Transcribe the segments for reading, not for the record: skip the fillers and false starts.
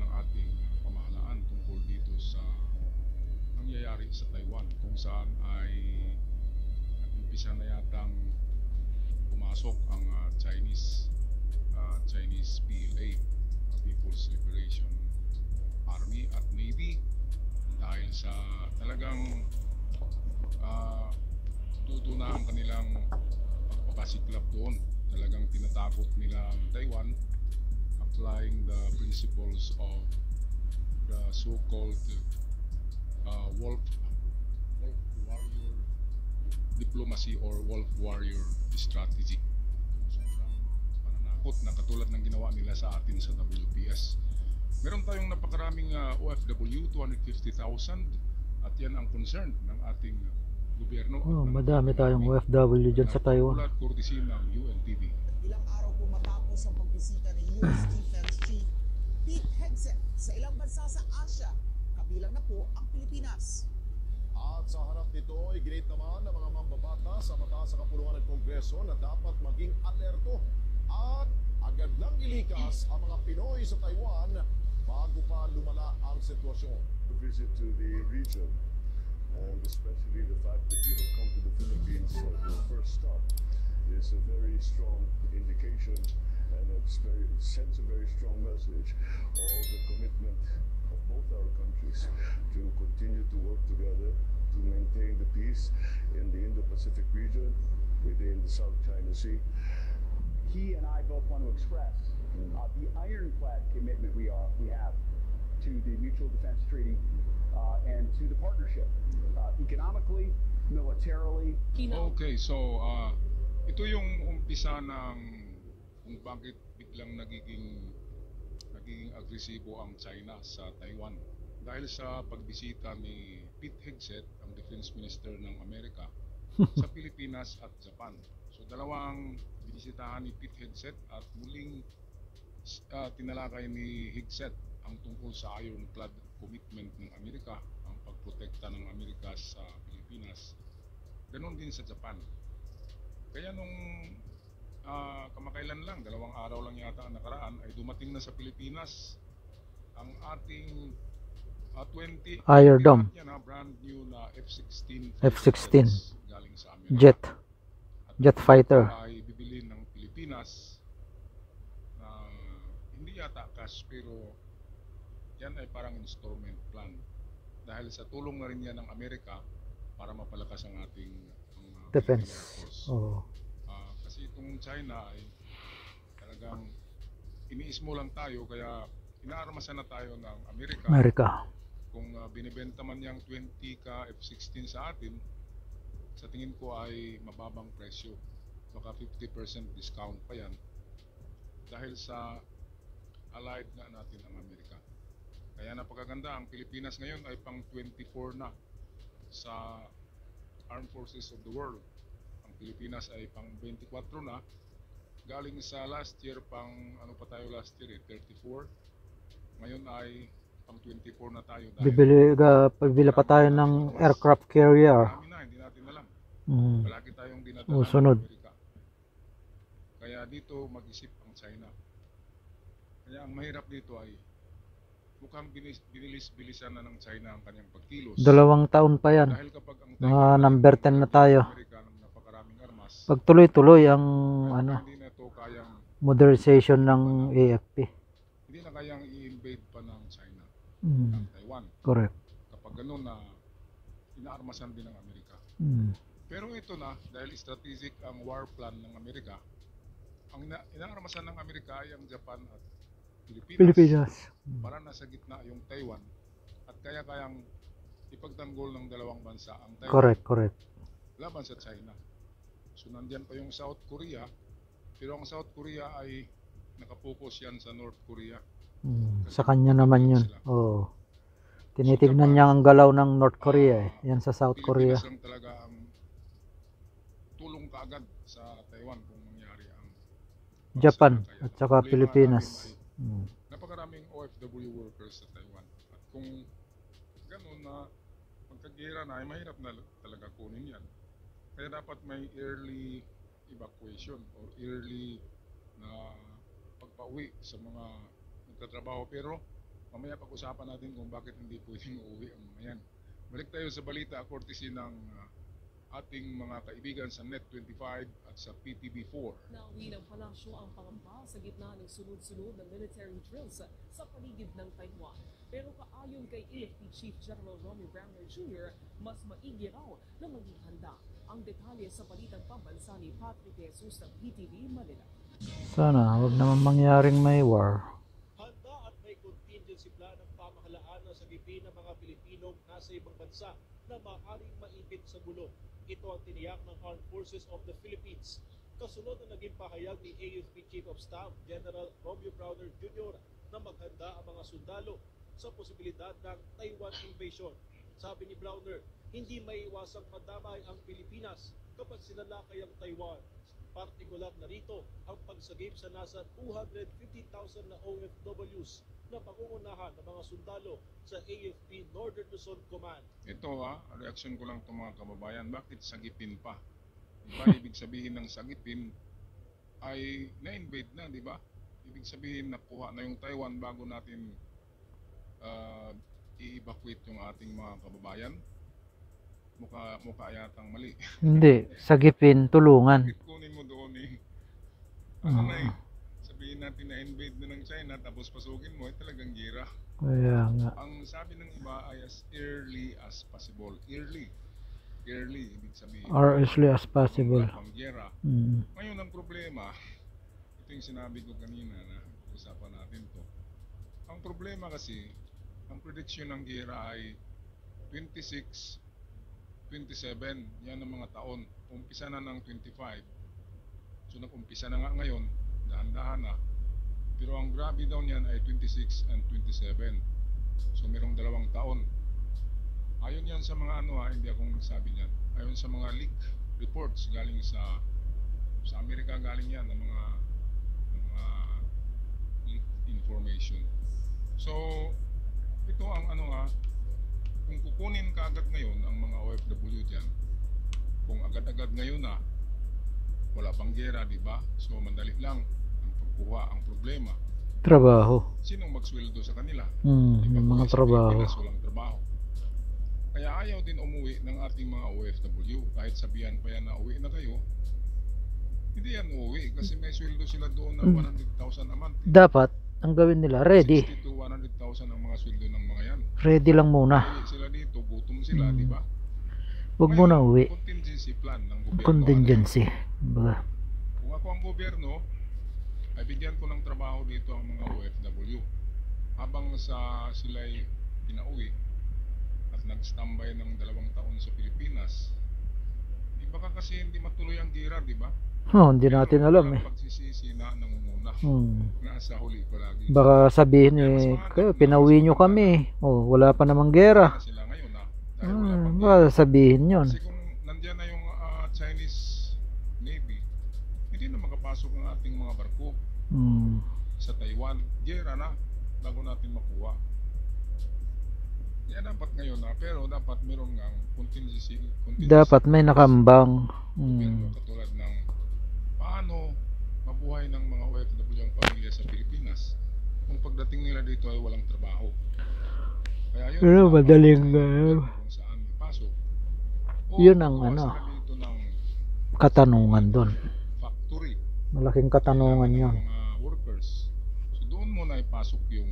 ng ating pamahalaan tungkol dito sa nangyayari sa Taiwan, kung saan ay nag-umpisa na yatang pumasok ang Chinese PLA, People's Liberation Army at Navy, dahil sa talagang tuto na ang kanilang pagpapasiklab doon. Talagang tinatakot nila ang Taiwan, applying the principles of the so-called wolf warrior diplomacy or wolf warrior strategy. Sobrang pananakot na katulad ng ginawa nila sa atin sa WPS. Meron tayong napakaraming OFW, 250,000, at yan ang concern ng ating gobyerno. Madami tayong OFW dyan sa Taiwan. At courtesy ng UNTV. Ilang araw po matapos ang pagbisita ni US Defense Chief Pete Hegseth sa ilang bansa sa Asia, kabilang na po ang Pilipinas. At sa harap nito, iginit naman ng mga mambabata sa mataas sa kapulungan ng Kongreso na dapat maging alerto at agad lang ilikas ang mga Pinoy sa Taiwan bago pa lumala ang sitwasyon. The visit to the region, and especially the fact that you have come to the Philippines as your first stop, is a very strong indication, and sends a very strong message of the commitment of both our countries to continue to work together to maintain the peace in the Indo-Pacific region, within the South China Sea. He and I both want to express the ironclad commitment we have to the Mutual Defense Treaty and to the partnership, economically, militarily. Okay, so ito yung umpisa ng kung bakit biglang nagiging agresibo ang China sa Taiwan. Dahil sa pagbisita ni Pete Hegseth, ang Defense Minister ng Amerika, sa Pilipinas at Japan. So dalawang binisitahan ni Pete Hegseth at muling tinalakay ni Hegseth ang tungkol sa ironclad commitment ng Amerika, ang pagprotekta ng Amerika sa Pilipinas. Ganon din sa Japan. Kaya nung kamakailan lang, 2 araw lang yata ang nakaraan, ay dumating na sa Pilipinas ang ating 20 Iron Dome, brand new na F-16 galing sa jet Amerika. fighter. Ay bibili ng Pilipinas na hindi yata cash, pero yan ay parang installment plan, dahil sa tulong na rin yan ng Amerika para mapalakas ang ating Defense. Kasi itong China ay talagang iniismo lang tayo, kaya inaarmasan na tayo ng Amerika. Kung binibenta man yung 20 ka F-16 sa atin, sa tingin ko ay mababang presyo, baka 50% discount pa yan, dahil sa allied nga natin ang Amerika. Kaya napakaganda, ang Pilipinas ngayon ay pang 24 na sa Armed Forces of the World. Ang Pilipinas ay pang 24 na, galing sa last year pang ano pa tayo last year 34. Ngayon ay pang 24 na tayo, Bibili pa tayo ng aircraft carrier. Marami na, hindi natin alam. Palagi tayong dinadala Sunod. ng Amerika. Kaya dito mag-isip ang China. Kaya ang mahirap dito ay mukhang binilis-bilisan na ng China ang kanyang pagkilos. 2 taon pa yan. Dahil kapag ang Number 10 na tayo. Amerika ng napakaraming armas, Pag tuloy-tuloy ang hindi na ito kayang modernization ng AFP. hindi na kayang i-invade pa ng China ng Taiwan. Correct. Kapag gano'n na inaarmasan din ng Amerika. Pero ito na, dahil strategic ang war plan ng Amerika, ang inaarmasan ng Amerika ay ang Japan at Pilipinas. Para nasa gitna yung Taiwan, at kayang ipagtanggol ng dalawang bansa ang Taiwan. Correct. Laban sa China. So nandiyan pa yung South Korea, pero ang South Korea ay nakapokus yan sa North Korea. Sa kanya naman yun. Tinitignan niya ang galaw ng North Korea yan sa South Korea. Pilipinas lang talaga ang tulong kaagad sa Taiwan kung mangyari ang Japan at saka Pilipinas. Napakaraming OFW workers sa Taiwan. At kung gano'n na magkagera na, ay mahirap na talaga kunin yan. Kaya dapat may early evacuation or early na pagpauwi sa mga nagtatrabaho. Pero mamaya pag-usapan natin kung bakit hindi pwedeng uuwi ang mga yan. Balik tayo sa balita courtesy ng ating mga kaibigan sa Net25 at sa PTV4. Nauwi ng palasyo ang pangamba sa gitna ng sunod-sunod na military drills sa paligid ng Taiwan. Pero kaayon kay AFP Chief General Romy Browner Jr., mas maigi raw na maging handa. Ang detalye sa balitang pambansa ni Patrick Jesus ng PTV Manila. Sana wag naman mangyaring may war. Handa at may contingency plan ng pamahalaan na sagipin ng mga Pilipinong nasa ibang bansa na maaaring maipit sa gulo. Ito ang tiniyak ng Armed Forces of the Philippines. Kasunod na naging pahayag ni AFP Chief of Staff General Romeo Browner Jr. na maghanda ang mga sundalo sa posibilidad ng Taiwan invasion. Sabi ni Browner, hindi maiiwasang madamay ang Pilipinas kapag sinalakay ang Taiwan. Partikular na rito ang pagsagip sa nasa 250,000 na OFWs na pangungunahan ng mga sundalo sa AFP Northern Luzon Command. Ito reaction ko lang itong mga kababayan, bakit sagipin pa? Diba, ibig sabihin ng sagipin ay na-invade na, di ba? Ibig sabihin nakuha na yung Taiwan bago natin i-evacuate yung ating mga kababayan. Mukha yatang mali. Hindi, sagipin, tulungan. Kunin mo doon ano na sabihin natin na invade na ng China tapos pasukin mo, talagang gira. Kaya nga. Ang sabi ng iba ay as early as possible. Early, ibig sabihin. Or as early as possible. Ang gira. Ngayon ang problema, ito yung sinabi ko kanina na usapan natin to. Ang problema kasi, ang prediction ng gira ay 26, 27, yan ang mga taon. Umpisa na ng 25. So nag-umpisa na nga ngayon, dahan-dahan na. Pero ang grabe daw niyan ay 26 and 27. So merong 2 taon. Ayon yan sa mga hindi akong nagsabi niyan. Ayon sa mga leak reports galing sa Amerika, galing yan ng mga leak information. So ito ang kung kukunin ka agad ngayon ang mga OFW dyan, kung agad-agad ngayon na wala pang gera, di ba? So mandali lang ang pagkuha. Ang problema, Trabaho. sinong magsweldo sa kanila? Yung mga trabaho. Walang trabaho. Kaya ayaw din umuwi ng ating mga OFW. Kahit sabihan pa yan na uwi na kayo, hindi yan uuwi kasi may sweldo sila doon na 100,000 a month. Dapat, ang gawin nila, ready. 60 to 100,000 ang mga sweldo ng mga yan. Ready lang muna. Uwi sila dito, gutom sila, di ba? Huwag mo na uwi. Contingency plan ng gobyerno. Contingency. Baga. Kung ako ang gobyerno, ay bigyan ko ng trabaho dito ang mga OFW. Habang sila'y pinauwi at nag-standby ng 2 taon sa Pilipinas, di baka kasi hindi matuloy ang gira, di ba? Hindi natin alam eh. Pagsisisi na nangunguna. Nasa huli palagi. Baka sabihin kayo, pinauwi nyo kami. Wala pa namang gera. Na sila ngayon dahil wala pang gira. Baka sabihin yun. Kasi kung nandyan na yung Chinese Navy, hindi na makapasok ang ating mga barko sa Taiwan. Gera na bago natin makuha. Kaya dapat ngayon pero dapat meron ng contingency Dapat may nakambang. gobyerno, katulad ng paano mabuhay ng mga OFW ang pamilya sa Pilipinas kung pagdating nila dito ay walang trabaho. Kaya yun, Pero madaling kung saan ipasok. Yun ang kuha sila dito ng katanungan doon. factory. Malaking katanungan Kailangan yun. ng mga workers. So doon muna ipasok yung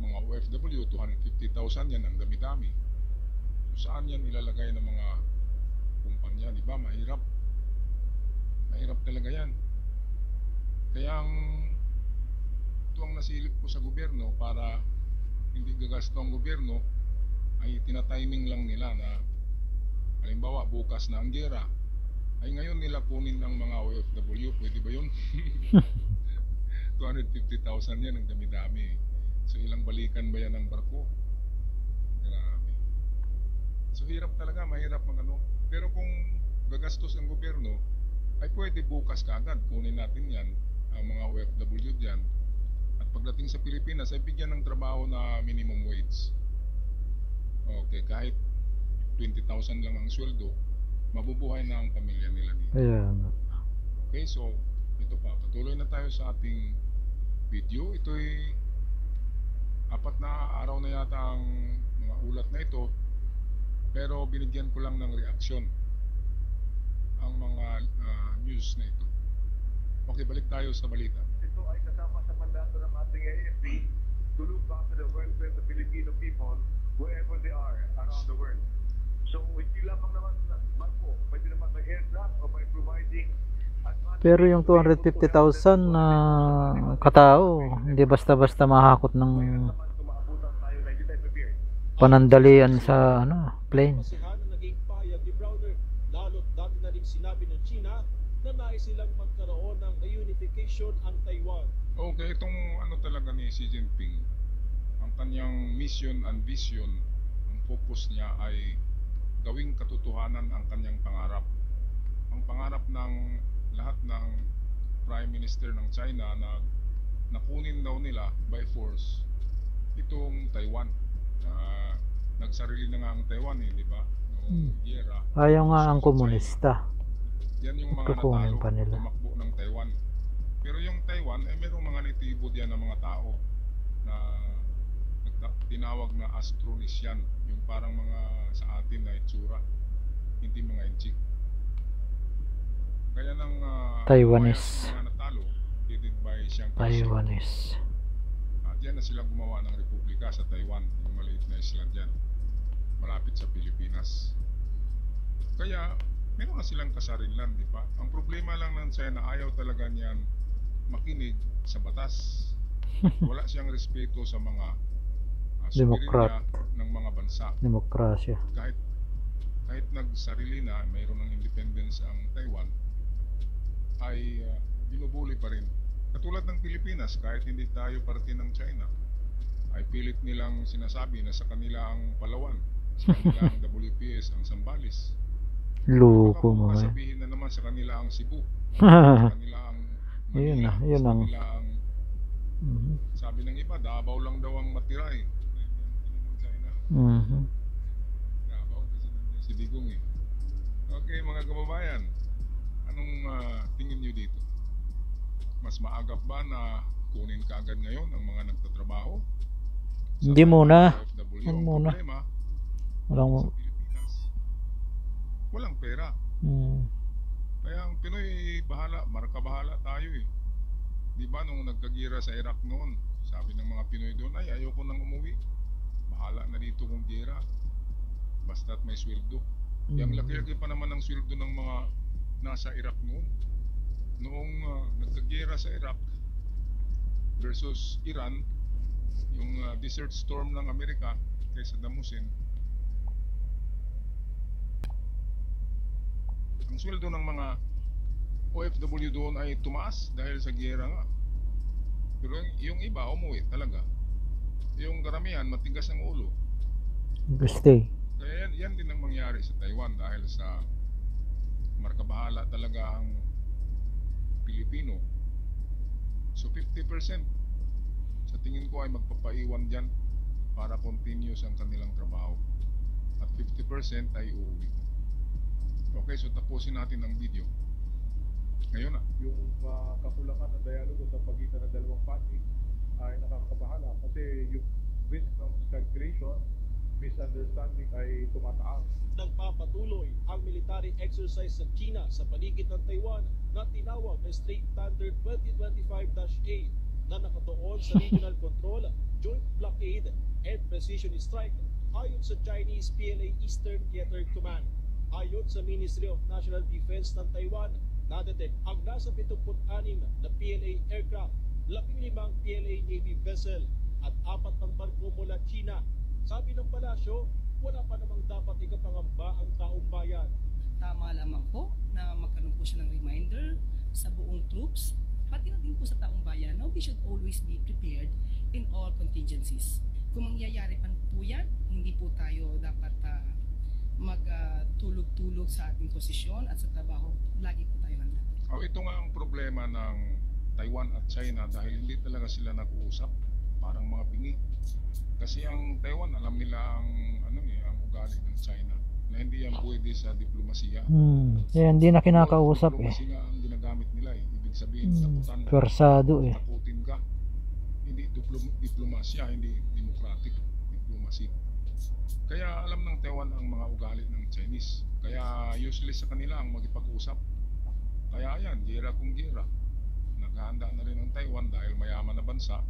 mga OFW, 250,000 yan ang dami-dami. So saan yan ilalagay ng mga kumpanya, di ba? Mahirap talaga yan. Kaya ito ang nasilip ko sa gobyerno para hindi gagasto ang gobyerno, ay tinatiming lang nila na halimbawa bukas na ang gera, ay ngayon nila kunin ng mga OFW. Pwede ba yun? 250,000 yan ang dami-dami. So ilang balikan ba yan ng barko? Grabe. So hirap talaga, mahirap pero kung gagastos ang gobyerno, ay pwede bukas kaagad kunin natin yan, ang mga OFW dyan. At pagdating sa Pilipinas ay bigyan ng trabaho na minimum wage. Okay, kahit 20,000 lang ang sweldo, mabubuhay na ang pamilya nila dito. Ayan. Okay, so ito pa, patuloy na tayo sa ating video. Ito'y apat na araw na yata ang mga ulat na ito, pero binigyan ko lang ng reaksyon ang mga news na ito. Okay, balik tayo sa balita. Ito ay kasama sa mandato ng ating AFP to look after the welfare of the Filipino people wherever they are around the world. So, hindi lamang naman Marco, pwede naman by aircraft or by providing advanced. Pero yung 250,000 na katao, hindi basta-basta mahakot ng Tumaabutan tayo na hindi tayo prepared. panandalian sa plane. Basihan na naging payag ni Browner, lalo't dati na rin sinabi ng China na nais silang magkaroon ng reunification ang Taiwan. Okay, itong talaga ni Xi Jinping, ang kanyang mission and vision, ang focus niya ay gawing katotohanan ang kanyang pangarap. Ang pangarap ng lahat ng Prime Minister ng China na nakunin daw nila by force itong Taiwan. Nagsarili na nga ang Taiwan di ba? Noong giyera. Ayaw nga ang komunista. Yan yung mga Kukunin natalo, pa nila. tumakbo ng Taiwan. Pero yung Taiwan, merong mga natibo diyan ng mga tao na tinawag na Austronesian, yung parang mga sa atin na itsura, hindi mga inchik. Kaya ng Taiwanese. mga natalo, headed by Chiang Kai-shek. Taiwanese. Diyan na sila gumawa ng republika sa Taiwan, yung maliit na isla dyan, malapit sa Pilipinas. Kaya meron na silang kasarilan, di ba? Ang problema lang ng China, ayaw talaga niyan makinig sa batas. Wala siyang respeto sa mga Demokrat. soberenya ng mga bansa. Demokrasya. Kahit nagsarili na, mayroon ng independence ang Taiwan, ay binubuli pa rin. Katulad ng Pilipinas, kahit hindi tayo parte ng China, ay pilit nilang sinasabi na sa kanila ang Palawan, sa kanila ang WPS, ang Zambales. Loko mo Baka eh. sabihin na naman sa kanila ang Cebu, sa kanila ang Yun na, yun sa ang kanila ang sabi ng iba, Davao lang daw ang matira eh. Ng China. Davao kasi nandiyan si Digong eh. Okay mga kababayan, anong tingin nyo dito? Mas maagap ba na kunin kaagad ngayon ang mga nagtatrabaho? Hindi muna. OFW, Huwag ang muna. problema, Walang sa Pilipinas, walang pera. Kaya ang Pinoy bahala, marka bahala tayo eh. Di ba nung nagkagira sa Iraq noon, sabi ng mga Pinoy doon, ay ayoko nang umuwi. Bahala na dito kung gira. Basta't may sweldo. Yang laki-laki pa naman ang sweldo ng mga nasa Iraq noon. Noong nagkagira sa Iraq versus Iran, yung Desert Storm ng Amerika kay Saddam Hussein, ang sweldo ng mga OFW doon ay tumaas dahil sa giyera nga. Pero yung iba umuwi talaga. Yung karamihan matigas ang ulo. Stay. Kaya yan din ang mangyari sa Taiwan dahil sa markabahala talaga ang Pilipino. So 50% sa tingin ko ay magpapaiwan dyan para continuous ang kanilang trabaho. At 50% ay uuwi. Okay, so tapusin natin ang video. Ngayon na. Yung kakulangan ng dialogo sa pagitan ng dalawang panig ay nakakabahala kasi yung risk ng stagflation, misunderstanding ay tumataas. Nagpapatuloy ang military exercise sa China sa paligid ng Taiwan na tinawag na Strait Standard 2025-8 na nakatuon sa regional control, joint blockade, and precision strike ayon sa Chinese PLA Eastern Theater Command. Ayon sa Ministry of National Defense ng Taiwan, nadetect ang nasa 76 na PLA aircraft, 15 PLA Navy vessel at 4 pang barko mula China. Sabi ng palasyo, wala pa namang dapat ikapangamba ang taong bayan. Tama lamang po na magkaroon po siya ng reminder sa buong troops, pati na din po sa taong bayan, no? We should always be prepared in all contingencies. Kung mangyayari pa po yan, hindi po tayo dapat magtulog-tulog sa ating posisyon at sa trabaho. Lagi po tayo handa. Ito nga ang problema ng Taiwan at China dahil hindi talaga sila nag-uusap, parang mga bingi. Kasi ang Taiwan, alam nila ang ang ugali ng China na hindi yan pwede sa diplomasiya. Kaya hindi na kinakausap eh. Diplomasiya ang ginagamit nila eh. Ibig sabihin, takutan. Persado eh. Takutin ka. Hindi diplomasya, hindi demokrasya. democratic diplomacy. Kaya alam ng Taiwan ang mga ugali ng Chinese. Kaya useless sa kanila ang magipag-usap. Kaya yan, gira kung gira. Naghahanda na rin ang Taiwan dahil mayaman na bansa.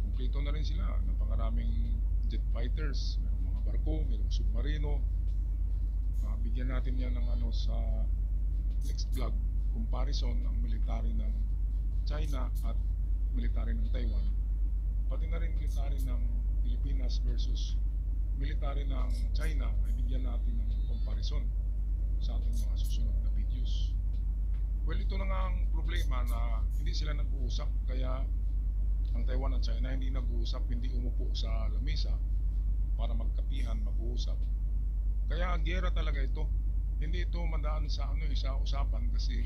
Kumpleto na rin sila. Napangaraming jet fighters, mayroong mga barko, mayroong submarino. Bigyan natin yan ng sa next vlog, comparison ng military ng China at military ng Taiwan. Pati na rin military ng Pilipinas versus military ng China ay bigyan natin ng comparison sa ating mga susunod na videos. Well, ito na nga ang problema na hindi sila nag-uusap, kaya ang Taiwan at China hindi nag-uusap, hindi umupo sa lamesa para magkapihan, mag-uusap. Kaya gera talaga ito. Hindi ito madaan sa sa usapan kasi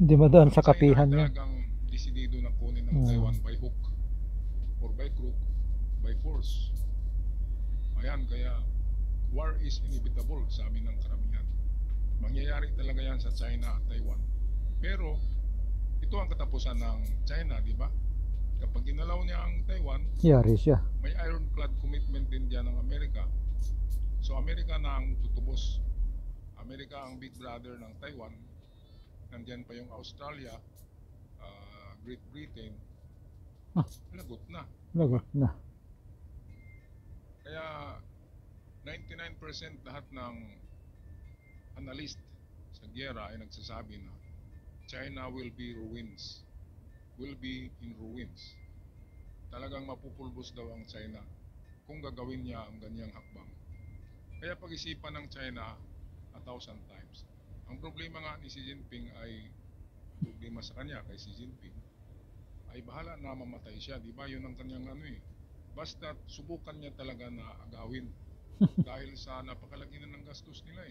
Hindi madaan sa kapihan China yan. talagang desidido na kunin ng Taiwan by hook or by crook, by force. Ayan, kaya war is inevitable sa amin ng karamihan. Mangyayari talaga yan sa China at Taiwan. Pero ito ang katapusan ng China, di ba? Kapag ginalaw niya ang Taiwan, Yari siya. may ironclad commitment din diyan ng Amerika. So Amerika na ang tutubos. Amerika ang big brother ng Taiwan. Nandiyan pa yung Australia, Great Britain. Lagot na. Lagot na. Kaya 99% lahat ng analyst sa giyera ay nagsasabi na China will be ruins. Will be in ruins. Talagang mapupulbos daw ang China kung gagawin niya ang ganyang hakbang. Kaya pag-isipan ng China 1,000 times. Ang problema nga ni Xi Jinping ay problema sa kanya kay Xi Jinping ay bahala na mamatay siya, di ba? Yun ang kanyang basta subukan niya talaga na agawin dahil sa napakalaki na ng gastos nila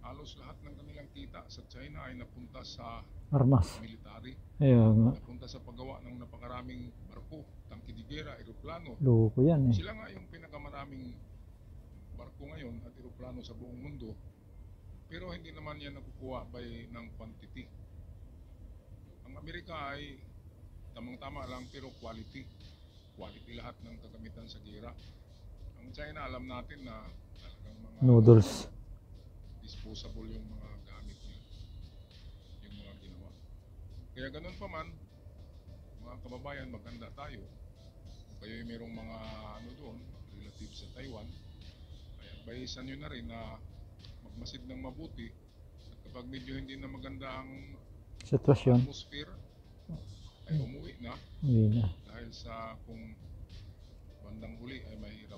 Halos lahat ng kanilang kita sa China ay napunta sa Armas. military. Ayan. Napunta sa paggawa ng napakaraming barko, tangke de gera, eroplano. Loko yan eh. Sila nga yung pinakamaraming barko ngayon at eroplano sa buong mundo. Pero hindi naman yan nakukuha ng quantity. Ang Amerika ay tamang-tama lang pero quality. Quality lahat ng kagamitan sa gera. Ang China, alam natin na talagang mga Noodles. disposable yung mga gamit niya. Yung mga ginawa. Kaya ganun pa man, mga kababayan, maganda tayo. Kung kayo ay mayroong mga doon, relatives sa Taiwan, ay advisean nyo na rin na magmasid ng mabuti. At kapag medyo hindi na maganda ang Sitwasyon. atmosphere, ay umuwi na. Hindi na. Dahil sa kung bandang huli ay mahirap